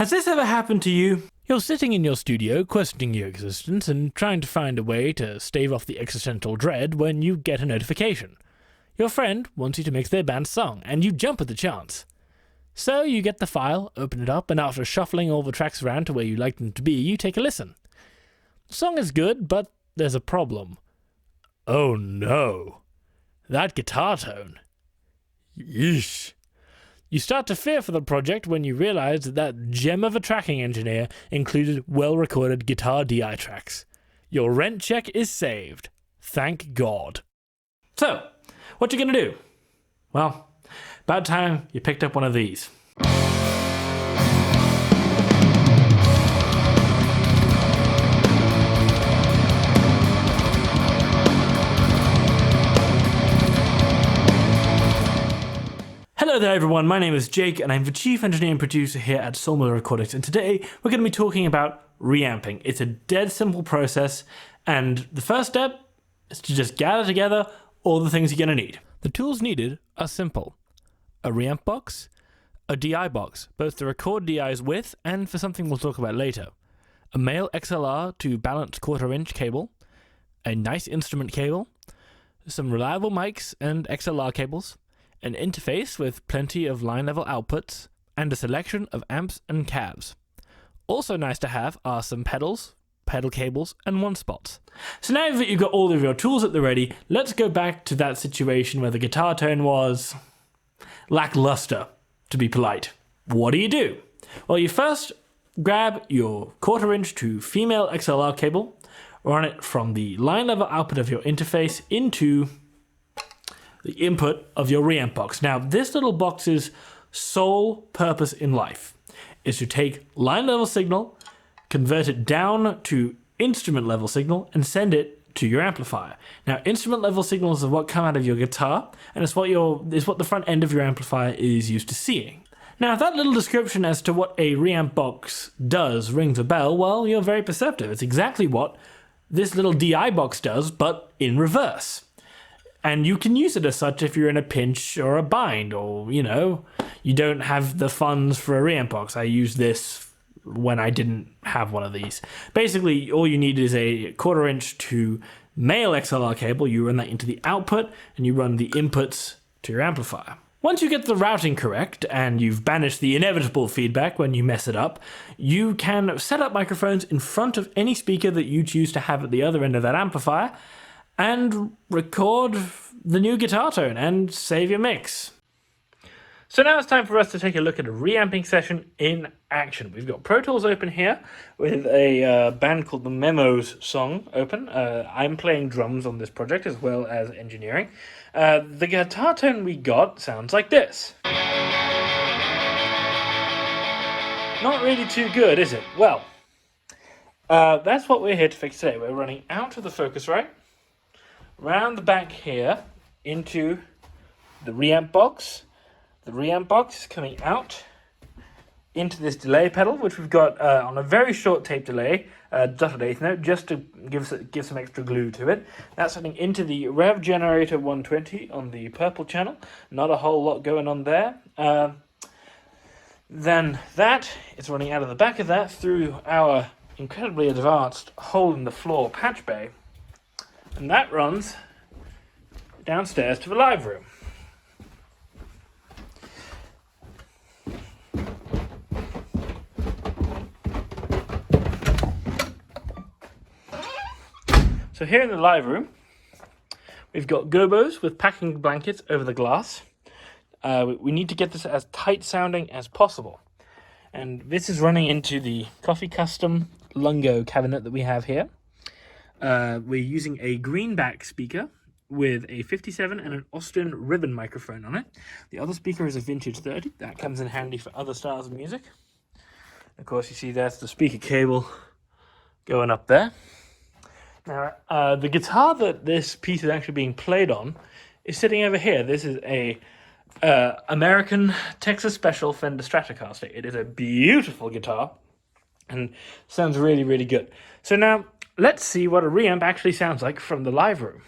Has this ever happened to you? You're sitting in your studio, questioning your existence and trying to find a way to stave off the existential dread when you get a notification. Your friend wants you to mix their band's song, and you jump at the chance. So you get the file, open it up, and after shuffling all the tracks around to where you'd like them to be, you take a listen. The song is good, but there's a problem. Oh no. That guitar tone. Yeesh. You start to fear for the project when you realize that gem of a tracking engineer included well-recorded guitar DI tracks. Your rent check is saved. Thank God. So, what you gonna do? Well, about time you picked up one of these. Hello there everyone, my name is Jake and I'm the Chief Engineer and Producer here at Sawmill Recordings, and today we're going to be talking about reamping. It's a dead simple process, and the first step is to just gather together all the things you're going to need. The tools needed are simple. A reamp box, a DI box, both to record DIs with and for something we'll talk about later, a male XLR to balanced 1/4 inch cable, a nice instrument cable, some reliable mics and XLR cables, an interface with plenty of line level outputs, and a selection of amps and cabs. Also nice to have are some pedals, pedal cables, and one spots. So now that you've got all of your tools at the ready, let's go back to that situation where the guitar tone was lackluster, to be polite. What do? Well, you first grab your 1/4 inch to female XLR cable, run it from the line level output of your interface into the input of your reamp box. Now, this little box's sole purpose in life is to take line level signal, convert it down to instrument level signal, and send it to your amplifier. Now, instrument level signals are what come out of your guitar, and it's what the front end of your amplifier is used to seeing. Now, if that little description as to what a reamp box does rings a bell, well, you're very perceptive. It's exactly what this little DI box does, but in reverse. And you can use it as such if you're in a pinch or a bind, or, you know, you don't have the funds for a reamp box. I used this when I didn't have one of these. Basically, all you need is a 1/4 inch to male XLR cable. You run that into the output, and you run the inputs to your amplifier. Once you get the routing correct, and you've banished the inevitable feedback when you mess it up, you can set up microphones in front of any speaker that you choose to have at the other end of that amplifier, and record the new guitar tone and save your mix. So now it's time for us to take a look at a reamping session in action. We've got Pro Tools open here with a band called the Memos song open. I'm playing drums on this project as well as engineering. The guitar tone we got sounds like this. Not really too good, is it? Well, that's what we're here to fix today. We're running out of the Focusrite, round the back here into the reamp box. The reamp box is coming out into this delay pedal, which we've got on a very short tape delay, dotted eighth note, just to give some extra glue to it. That's heading into the Rev Generator 120 on the purple channel. Not a whole lot going on there. Then that is running out of the back of that through our incredibly advanced hole in the floor patch bay. And that runs downstairs to the live room. So here in the live room, we've got gobos with packing blankets over the glass. We need to get this as tight sounding as possible. And this is running into the Coffee Custom Lungo cabinet that we have here. We're using a greenback speaker with a 57 and an Austin ribbon microphone on it. The other speaker is a vintage 30. That comes in handy for other styles of music. Of course, you see that's the speaker cable going up there. Now, the guitar that this piece is actually being played on is sitting over here. This is a American Texas Special Fender Stratocaster. It is a beautiful guitar and sounds really, really good. So now, let's see what a reamp actually sounds like from the live room.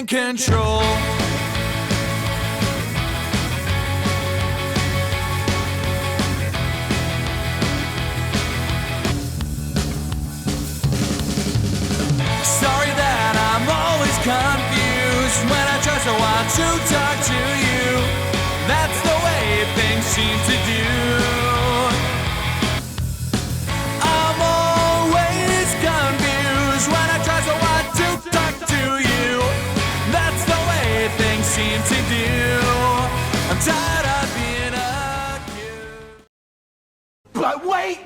in control. Sorry that I'm always confused when I try so hard to talk to you. That's the way things seem to do. I'm always confused when I try so hard to talk to you. That's the way things seem to do. I'm tired of being accused. But wait,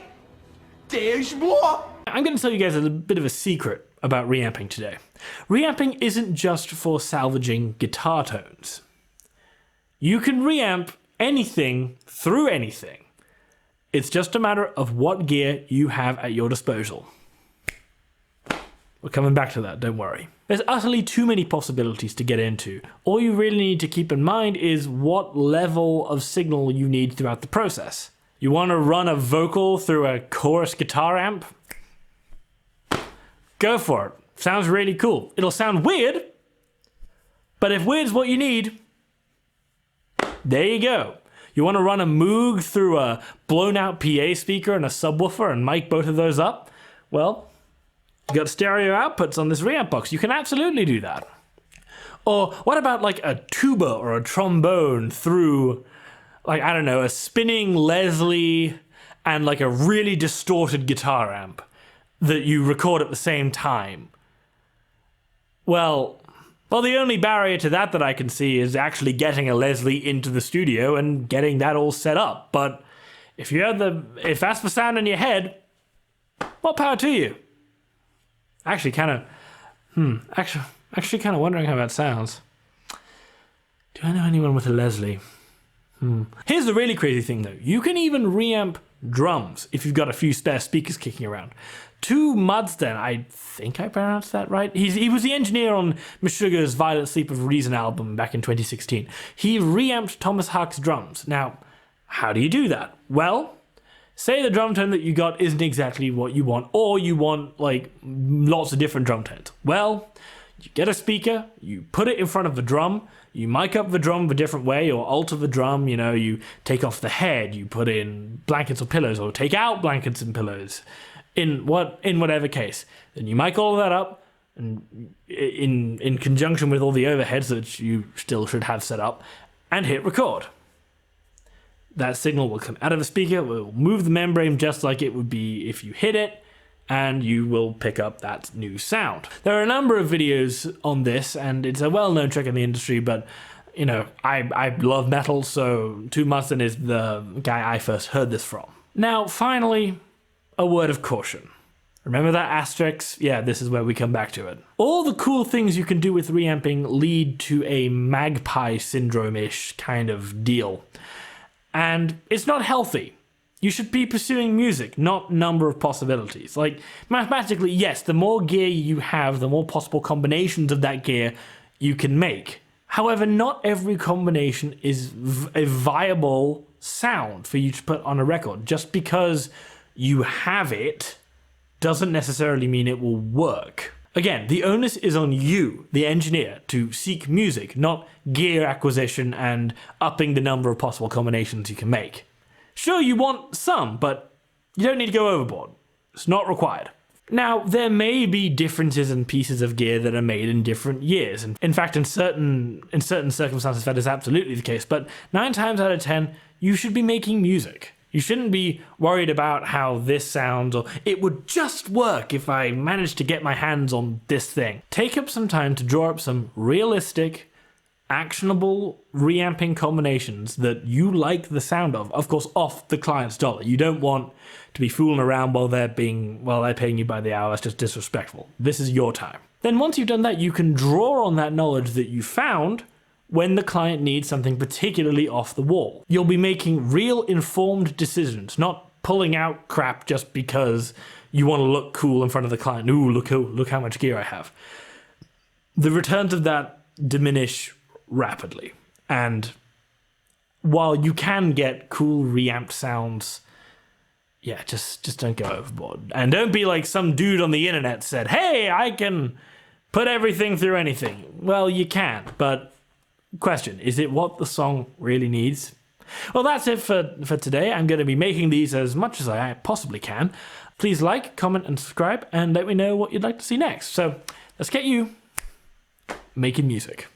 there's more. I'm going to tell you guys a bit of a secret about reamping today. Reamping isn't just for salvaging guitar tones. You can reamp anything through anything. It's just a matter of what gear you have at your disposal. We're coming back to that, don't worry. There's utterly too many possibilities to get into. All you really need to keep in mind is what level of signal you need throughout the process. You want to run a vocal through a chorus guitar amp? Go for it. Sounds really cool. It'll sound weird, but if weird's what you need, there you go. You want to run a Moog through a blown out PA speaker and a subwoofer and mic both of those up? Well, you got stereo outputs on this reamp box. You can absolutely do that. Or what about like a tuba or a trombone through, like, I don't know, a spinning Leslie and like a really distorted guitar amp that you record at the same time? Well, the only barrier to that I can see is actually getting a Leslie into the studio and getting that all set up. But if that's the sound in your head, more power to you. Actually kind of wondering how that sounds. Do I know anyone with a Leslie? Here's the really crazy thing though. You can even reamp drums if you've got a few spare speakers kicking around. To Mudsden, I think I pronounced that right. He was the engineer on Meshuggah's Violent Sleep of Reason album back in 2016. He reamped Thomas Hark's drums. Now, how do you do that? Well, say the drum tone that you got isn't exactly what you want, or you want like lots of different drum tones. Well, you get a speaker, you put it in front of the drum, you mic up the drum a different way, or alter the drum, you take off the head, you put in blankets or pillows, or take out blankets and pillows. In whatever case, then you mic all of that up, and in conjunction with all the overheads that you still should have set up, and hit record. That signal will come out of the speaker, it will move the membrane just like it would be if you hit it, and you will pick up that new sound. There are a number of videos on this, and it's a well-known trick in the industry, but I love metal, so Tu Munson is the guy I first heard this from. Now, finally, a word of caution. Remember that asterisk? Yeah, this is where we come back to it. All the cool things you can do with reamping lead to a magpie syndrome-ish kind of deal. And it's not healthy. You should be pursuing music, not number of possibilities. Like, mathematically, yes, the more gear you have, the more possible combinations of that gear you can make. However, not every combination is a viable sound for you to put on a record. Just because you have it doesn't necessarily mean it will work. Again, the onus is on you, the engineer, to seek music, not gear acquisition and upping the number of possible combinations you can make. Sure, you want some, but you don't need to go overboard. It's not required. Now, there may be differences in pieces of gear that are made in different years. And in fact, in certain circumstances, that is absolutely the case. But 9 times out of 10, you should be making music. You shouldn't be worried about how this sounds, or it would just work if I managed to get my hands on this thing. Take up some time to draw up some realistic, actionable reamping combinations that you like the sound of course, off the client's dollar. You don't want to be fooling around while they're paying you by the hour. That's just disrespectful. This is your time. Then once you've done that, you can draw on that knowledge that you found when the client needs something particularly off the wall. You'll be making real informed decisions, not pulling out crap just because you want to look cool in front of the client. Ooh, look how much gear I have. The returns of that diminish rapidly. And while you can get cool reamped sounds, yeah, just don't go overboard. And don't be like some dude on the internet said, hey, I can Put everything through anything. Well, you can, but question, is it what the song really needs? Well, that's it for today. I'm going to be making these as much as I possibly can. Please like, comment, and subscribe, and let me know what you'd like to see next. So let's get you making music.